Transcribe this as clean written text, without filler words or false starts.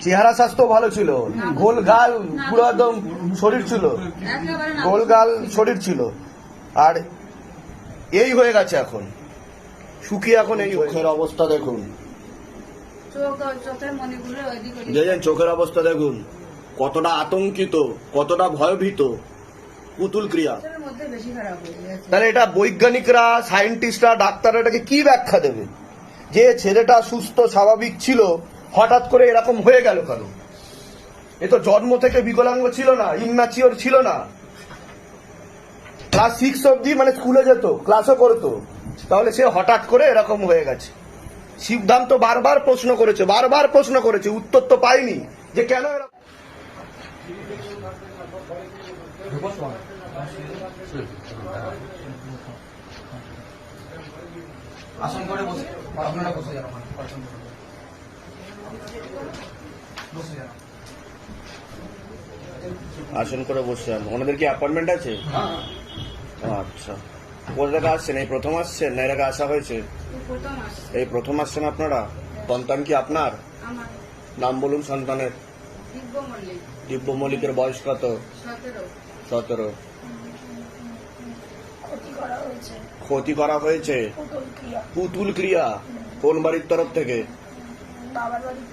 চেহারা স্বাস্থ্য ভালো ছিল, গোল গাল পুরো একদম শরীর ছিল, গোল গাল শরীর ছিল, আর এই হয়ে গেছে এখন, শুকিয়ে এখন এই চোখের অবস্থা দেখুন, দেখেন চোখের অবস্থা দেখুন, কতটা আতঙ্কিত, কতটা ভয়ভীত, পুতুল ক্রিয়া। তাহলে এটা বৈজ্ঞানিকরা, সায়েন্টিস্টরা, ডাক্তাররা এটাকে কি ব্যাখ্যা দেবে যে ছেলেটা সুস্থ স্বাভাবিক ছিল, হঠাৎ করে এরকম হয়ে গেল কেন? এ তো জন্ম থেকে বিকলাঙ্গ ছিল না, ইম্যাচিওর ছিল না, ক্লাস 6 অবধি মানে স্কুলে যেত, ক্লাসও করতো, তাহলে সে হঠাৎ করে এরকম হয়ে গেছে। সিদ্ধান্ত বারবার প্রশ্ন করেছে, উত্তর তো পাইনি যে কেন এরকম। আসন করে বসে, আপনারা বসে যান, আসন করে বসে যান। ওনাদের কি অ্যাপয়েন্টমেন্ট আছে? আচ্ছা, কোথা থেকে আসছেন? এই প্রথম আসছেন না এর আগে আসা হয়েছে? এই প্রথম আসছেন আপনারা? সন্তান কি আপনার? নাম বলুন সন্তানের। দিব্য মল্লিকের বয়স কত? 17। ক্ষতি করা হয়েছে, পুতুল ক্রিয়া। কোন বাড়ির তরফ থেকে? বাবার বাড়ি।